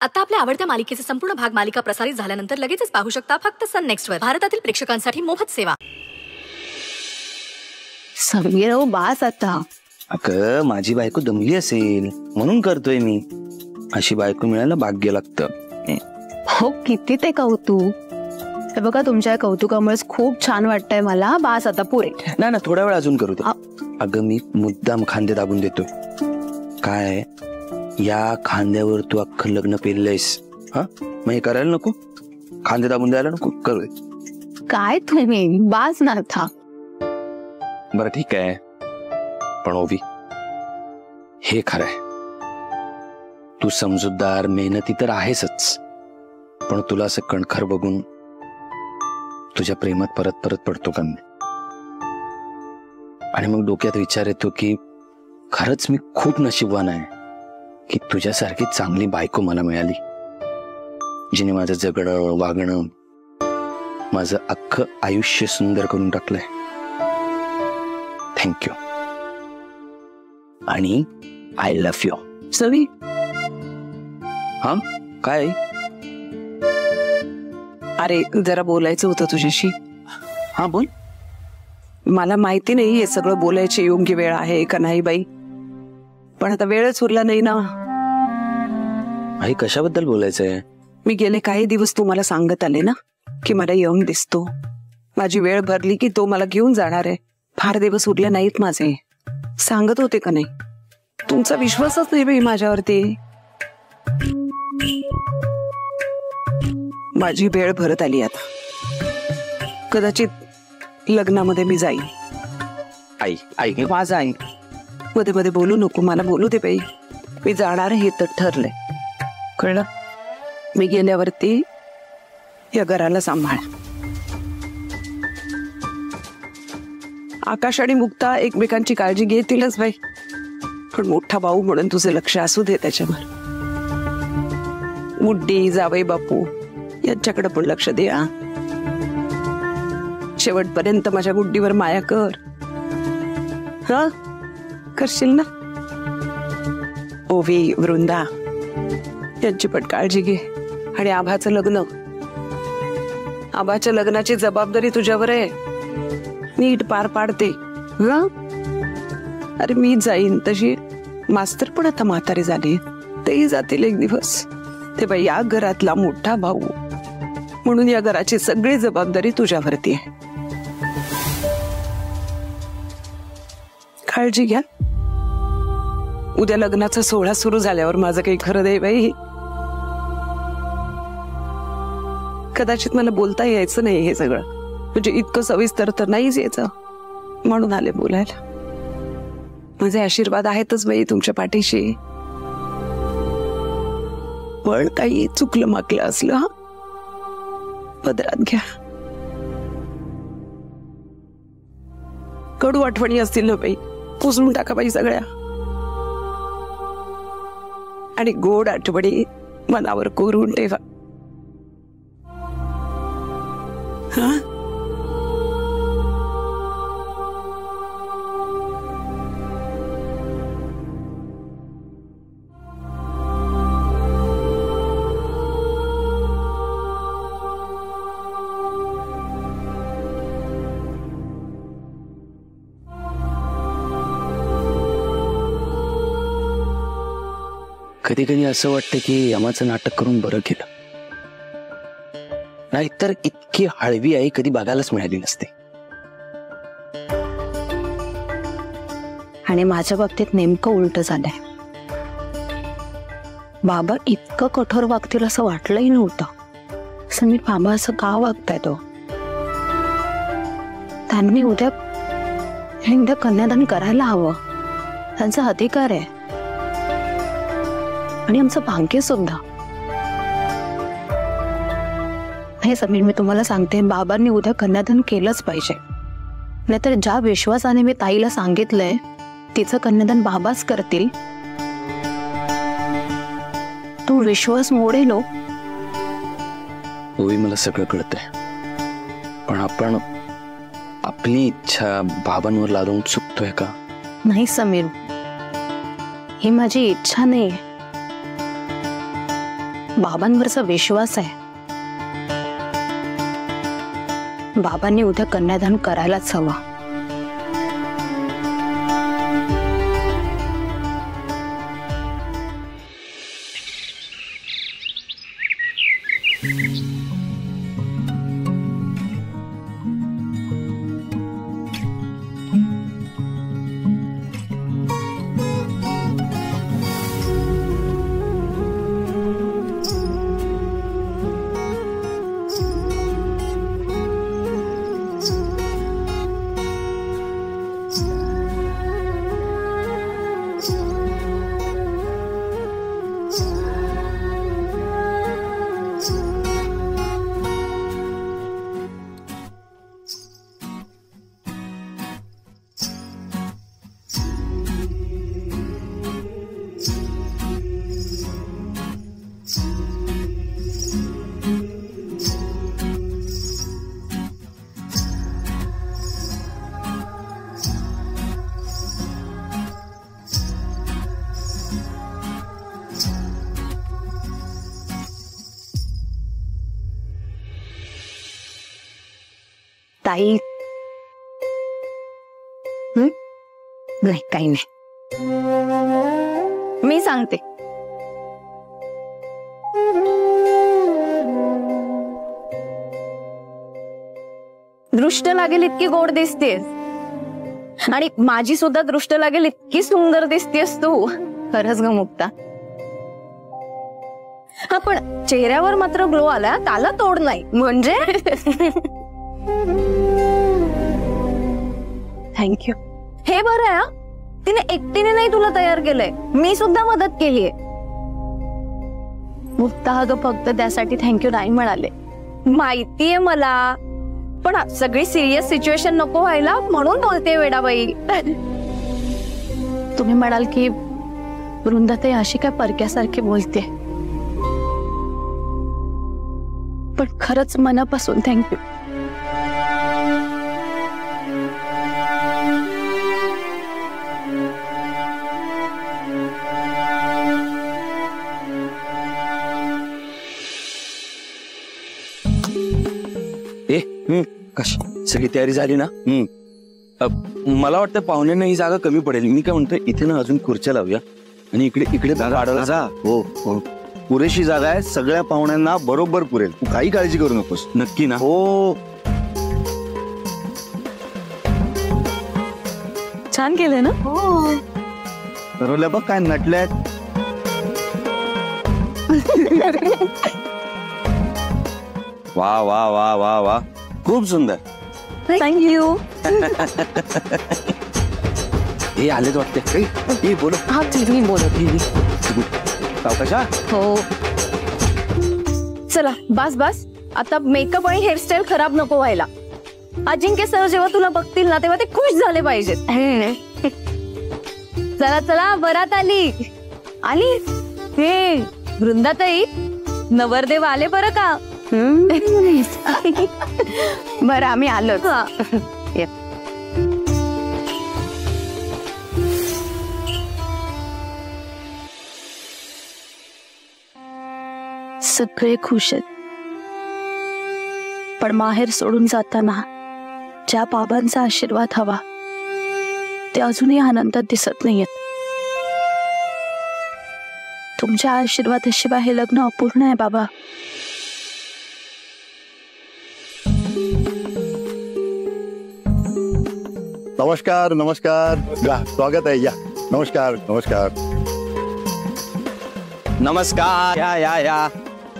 आता आपल्या आवडत्या मालिकेचे संपूर्ण भाग मालिका प्रसारित झाल्यानंतर लगेचच पाहू शकता फक्त सन नेक्स्ट वर. भारतातील प्रेक्षकांसाठी मोफत सेवा. समीर बास आता. अगं माझी बायको दमली असेल म्हणून करतोय मी. अशी बायको मिळायला भाग्य लागतं. हो किती ते कौतुक. हे बघा तुमच्या कौतुकामुळेच खूप छान वाटतंय मला. बास आता पुरे. ना ना थोडा वेळ अजून करू दे. अगं मी मुद्दाम खांदे दाबून देतोय. काय या खांद्यावर तू अख्खं लग्न पेरलंयस. हा मग हे करायला नको. खांदे दाबून द्यायला नको करू दे. काय तुम्ही बास ना था. बरं ठीक आहे पण ओवी हे खरंय. तू समजूतदार मेहनती तर आहेसच पण तुला असं कणखर बघून तुझ्या प्रेमात परत परत पडतो का मी. आणि मग डोक्यात विचार येतो की खरंच मी खूप नशीबवान आहे की तुझ्यासारखी चांगली बायको मला मिळाली जिने माझं जगणं वागणं माझं अख्खं आयुष्य सुंदर करून टाकलंय. थँक्यू आणि आय लव्ह यू. सवी हा काय. अरे जरा बोलायचं होतं तुझ्याशी. हा बोल. मला माहिती नाही हे सगळं बोलायची योग्य वेळ आहे का नाही बाई पण आता वेळच उरला नाही ना. आई कशाबद्दल बोलायचंय. मी गेले काही दिवस तुम्हाला सांगत आले ना की मला यंग दिसतो. माझी वेळ भरली की तो मला घेऊन जाणार आहे. फार दिवस उरले नाहीत माझे. सांगत होते का नाही. तुमचा विश्वासच नाही बाई माझ्यावरती. माझी वेळ भरत आली आता. कदाचित लग्नामध्ये मी जाईन. आई आई माझं आई मध्ये मध्ये बोलू नको. मला बोलू दे बाई. मी जाणार हे तर ठरलंय कळलं. मी गेल्यावरती या घराला सांभाळ. आकाश आणि मुक्ता एकमेकांची काळजी घेतीलच बाई पण मोठा भाऊ म्हणून तुझं लक्ष असू दे त्याच्यावर. मुड्डी जावई बापू यांच्याकडे पण लक्ष दे. शेवटपर्यंत माझ्या गुड्डीवर माया कर. हा करशील ना. ओवी वृंदा यांची पण काळजी घे. आणि आभाचं लग्न. आभाच्या लग्नाची जबाबदारी तुझ्यावर आहे. नीट पार पाडते. अरे मी जाईन तशी मास्तर पण आता म्हातारे झाले. तेही जातील एक दिवस. ते बाई या घरातला मोठा भाऊ म्हणून या घराची सगळी जबाबदारी तुझ्यावरती आहे. काळजी घ्या. उद्या लग्नाचा सोहळा सुरू झाल्यावर माझं काही खरं नाही बाई. कदाचित मला बोलता यायचं नाही हे सगळं म्हणजे इतकं सविस्तर तर नाहीच यायचं म्हणून आले बोलायला. माझे आशीर्वाद आहेतच बाई तुमच्या पाठीशी. पण काही चुकलं माकलं असलं हा पदरात घ्या. कडू आठवणी असतील ना बाई पुसून टाका बाई सगळ्या. आणि गोड आठवणी मनावर कोरून ठेवा. हा कधी कधी असं वाटतं की यमाचं नाटक करून बरं केलं. नाहीतर इतकी हळवी आई कधी बघायलाच मिळाली नसते. आणि माझ्या बाबतीत नेमकं उलट झालंय. बाबा इतकं कठोर वागतील असं वाटलंही नव्हतं. समीर बाबा असं का वागताय तो. त्यांनी उद्या कन्यादान करायला हवं. त्यांचा अधिकार आहे आणि आमचं भाग्य सुद्धा. हे समीर मी तुम्हाला सांगते बाबांनी उद्या कन्यादान केलंच पाहिजे. नाहीतर ज्या विश्वासाने मी ताईला सांगितलंय तिचं कन्यादान बाबाच करतील. तो विश्वास मोडेल. ओवी मला सगळं कळतंय पण आपण आपली इच्छा बाबांवर लादून चुकतोय का. नाही समीर ही माझी इच्छा नाही. बाबांवरचा विश्वास आहे. बाबांनी उद्या कन्यादान करायलाच हवं. ताई नाही, काही नाही. मी सांगते. दृष्ट लागेल इतकी गोड दिसतेस आणि माझी सुद्धा दृष्ट लागेल इतकी सुंदर दिसतेस तू. खरंच ग मुक्ता. हा पण चेहऱ्यावर मात्र ग्लो आला, त्याला तोड नाही. म्हणजे थँक्यू. हे बरं आहे, तिने एकटीने नाही तुला तयार केलंय, मी सुद्धा मदत केलीये. मुक्ता हा फक्त त्यासाठी थँक्यू नाही म्हणाले, माहितीये मला, पण सगळी सिरियस सिच्युएशन नको व्हायला म्हणून बोलते वेडाबाई. तुम्ही म्हणाल की वृंदाताई अशी काय परक्यासारखी बोलते, पण खरंच मनापासून थँक्यू. कशी सगळी तयारी झाली ना? मला वाटतं पाहुण्यांना ही जागा कमी पडेल. मी काय म्हणतोय, इथे ना अजून खुर्च्या लावूया आणि इकडे इकडे दादा हो हो, पुरेशी जागा आहे, सगळ्या पाहुण्यांना बरोबर पुरेल, तू काही काळजी करू नकोस. नक्की ना? हो. छान केलंय ना? हो. ठरवलं बघ काय नटल्यात. वा वा वा वा वा, खूप सुंदर. थँक्यू. हे आलेच वाटते. हे बोल. हा तुम्ही बोलत. सावकाशा. हो. चला बस बस, आता मेकअप आणि हेअरस्टाईल खराब नको व्हायला. अजिंक्य सर जेव्हा तुला बघतील ना तेव्हा ते खुश झाले पाहिजेत. चला चला, बरात आली. आली. हे वृंदाताई, नवरदेव आले बरं का? बरं आम्ही आलो. सगळे खुश आहेत, पण माहेर सोडून जाताना ज्या बाबांचा आशीर्वाद हवा ते अजूनही आनंदात दिसत नाहीयेत. तुमच्या आशीर्वादाशिवाय हे लग्न अपूर्ण आहे बाबा. नमस्कार नमस्कार, स्वागत आहे, या. नमस्कार नमस्कार नमस्कार. या या या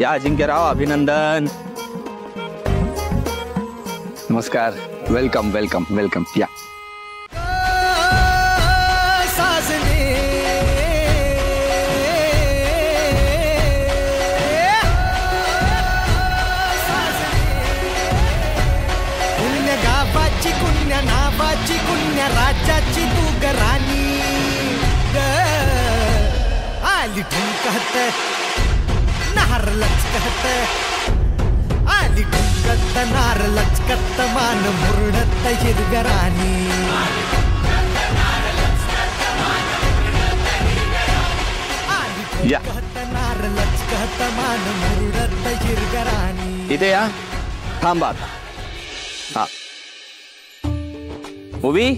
या अजिंक्यराव, अभिनंदन. नमस्कार. Welcome welcome welcome. या. गावाची कुण्या, नावाची कुण्या, राजाची तू गराणी आली ठुमकत, नार लचकत, आली ठुमकत, नार लचकत, मान मुरडत हिरव्या राणी. आली ठुमकत, नार लचकत, वर्तमान मुरुडत जिरगराणी. इथे या, थांबा आता. हा ओवी,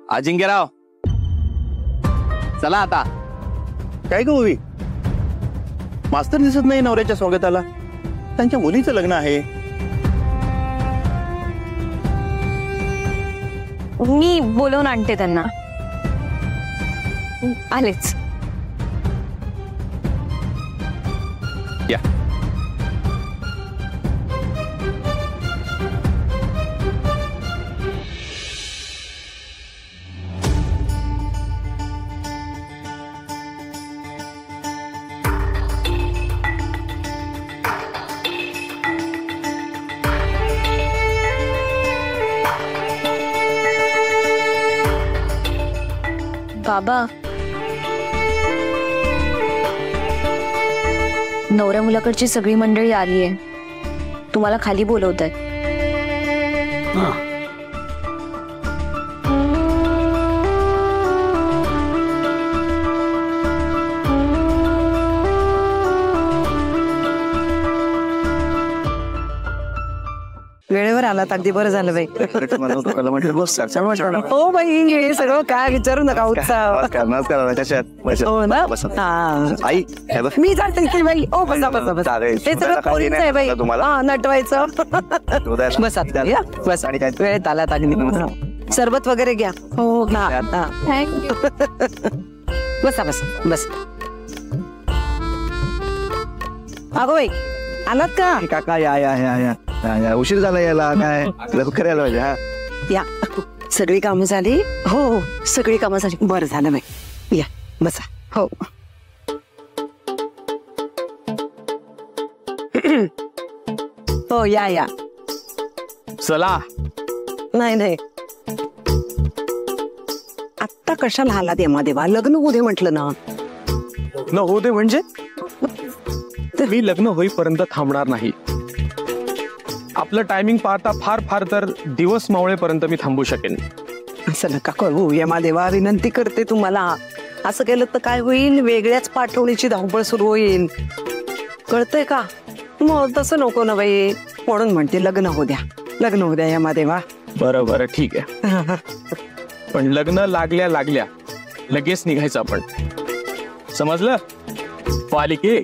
अजिंक्यराव, चला आता. काय ग ओवी, मास्तर दिसत नाही नवऱ्याच्या स्वागताला. त्यांच्या मुलीचं लग्न आहे. मी बोलवून आणते त्यांना. आलेच. या. बाबा, नवऱ्या मुलाकडची सगळी मंडळी आली आहे. तुम्हाला खाली बोलवत आहेत. वेळेवर आलात, अगदी बरं झालं बाई. हो बाई, हे सगळं काय विचारू नका. उत्साह. हो ना? हा. आई हे बघ. मी जाते की बाई. ओ बसा बसा बसा. हे सगळं पोरींचं आहे बाई. हा, नटवायचं. बसा या, बस. वेळेत आलात अगदी. सरबत वगैरे घ्या. हो ना. थँक्यू. बसा बसा बस. अगो बाई, आलात का? काका या या या या या. उशीर झाला यायला. काय लवकर यायला पाहिजे. हा या. सगळी कामं झाली? हो हो, सगळी कामं झाली. बरं झालं बाई. या बसा. हो. हो या या. चला. नाही नाही, आत्ता कशाला आला देवा देवा? लग्न होऊ दे म्हटलं ना. लग्न होऊ दे म्हणजे? मी लग्न होईपर्यंत थांबणार नाही. आपलं टायमिंग पाहता फार फार तर दिवस मावळेपर्यंत मी थांबू शकेन. असं नका करू यमा देवा, विनंती करते तुम्हाला. असं केलं तर काय होईल? वेगळ्याच पाठवणीची धावपळ सुरू होईल. कळतंय का? मग तसं नको ना बाई. म्हणून म्हणते लग्न होऊ द्या, लग्न होऊ द्या यमा देवा. बरं बरं ठीक आहे. पण लग्न लागल्या लागल्या लगेच निघायचं आपण. समजलं? पालिके.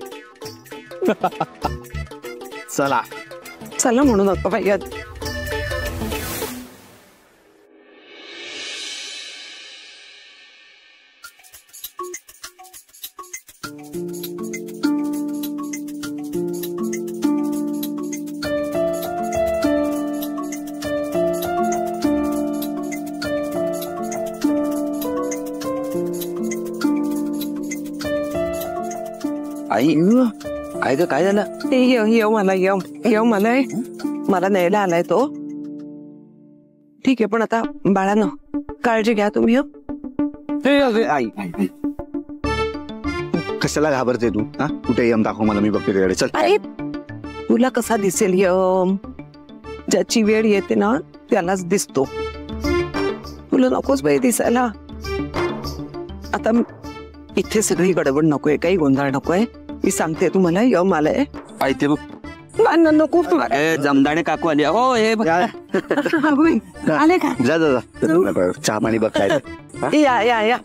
चला चला म्हणू नका बाई. आई, आई ग काय झालं? येऊ मला न्यायला आलाय तो. ठीक आहे, पण आता बाळांनो काळजी घ्या तुम्ही. आई कशाला घाबरते तू? हा कुठे यम दाखव मला, मी बघते त्याकडे. चल. अरे तुला कसा दिसेल यम? ज्याची वेळ येते ना त्यालाच दिसतो. तुला नकोच बाई दिसायला. आता इथे सगळी गडबड नकोय, काही गोंधळ नकोय. मी सांगते तुम्हाला यम आलंय. आई ते बघ. नको जमदाणे काकू आली. हो हे बघ. आले का? जा जा जा, चहा पाणी बघ काय. या या या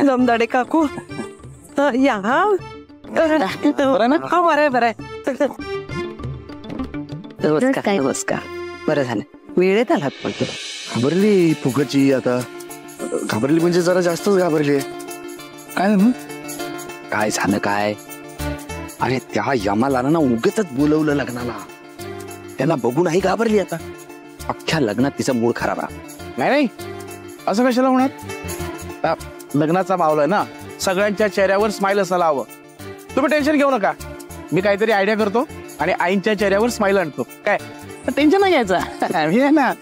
जमदाडे काकू या. हा बरं ना? हा बरं बरं. नमस्कार नमस्कार. बरं झालं वेळेत आलात. पण घाबरली फुकटची. आता घाबरली म्हणजे जरा जास्तच घाबरली. काय ना काय झालं काय? अरे त्या यमाला ना उगीच बोलवलं लग्नाला. त्याला बघूनही घाबरली. आता अख्ख्या लग्नात तिचा मूड खराब आहे. नाही नाही असं कशाला होणार? लग्नाचा मावला ना, सगळ्यांच्या चेहऱ्यावर स्माइल असायला हवं. तुम्ही टेन्शन घेऊ नका, मी काहीतरी आयडिया करतो आणि आईंच्या चेहऱ्यावर स्माइल आणतो. काय टेन्शन नाही घ्यायचं. मी आहे ना.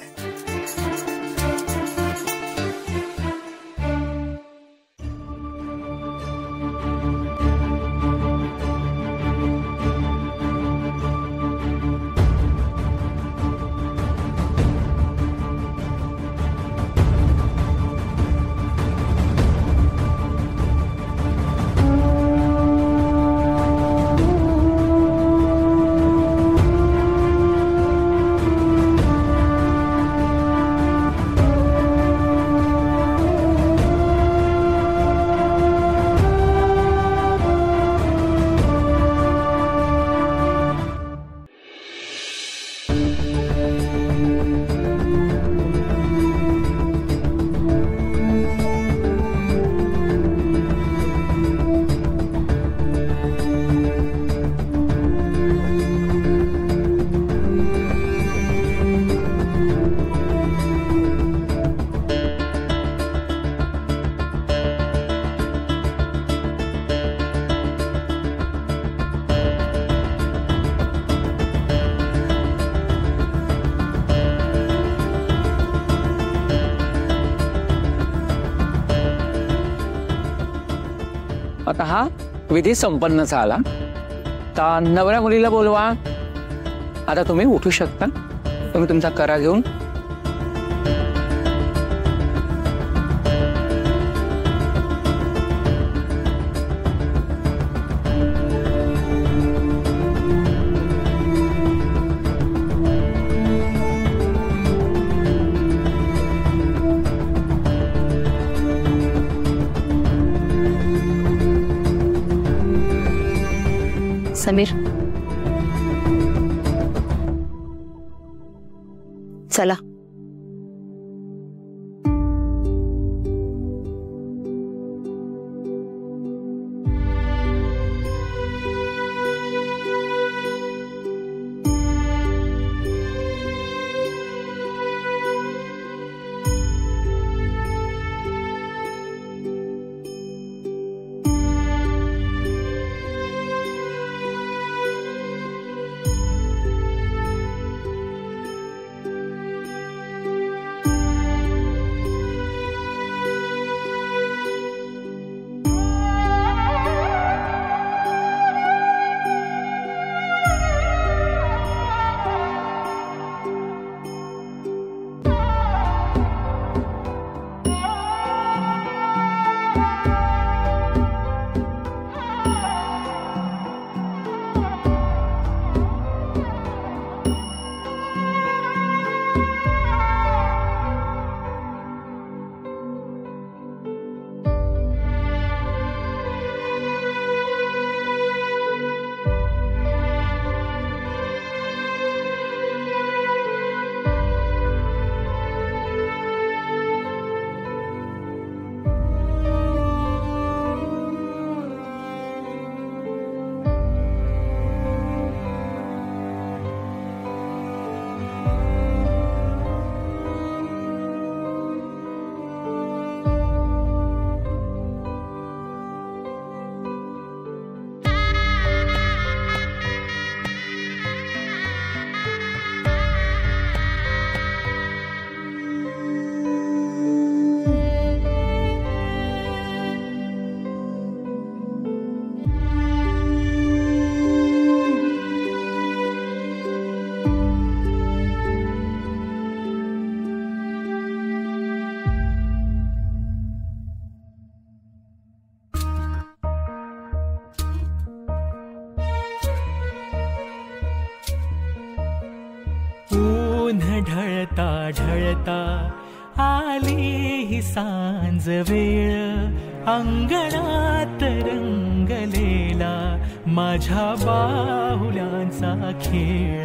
आता हा विधी संपन्न झाला. आता नवऱ्या मुलीला बोलवा. आता तुम्ही उठू शकता. तुम्ही तुमचा करा घेऊन. समीर चला. ढळता ढळता आली ही सांज वेळ, अंगणात रंगलेला माझ्या बाहुल्यांचा खेळ.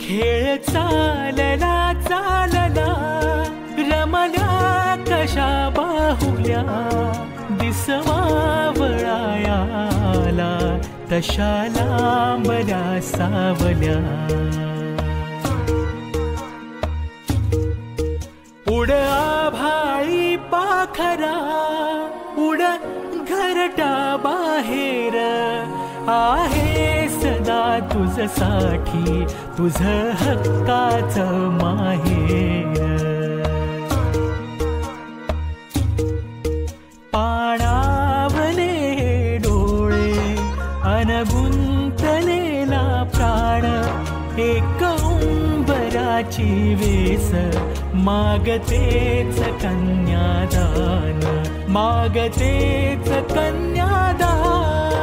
खेळ चालला चालला रमल्या कशा बाहुल्या, दिसवावळायाला तशा लांबल्या सावल्या. उड आभाळी पाखरा, उड घरटा बाहेर, आहे सदा तुझसाठी तुझ हक्काचं माहेर. पाणावले डोळे अनगुंतलेला प्राण, एक उंबराची वेस मागतेच कन्यादान, मागतेच कन्यादान.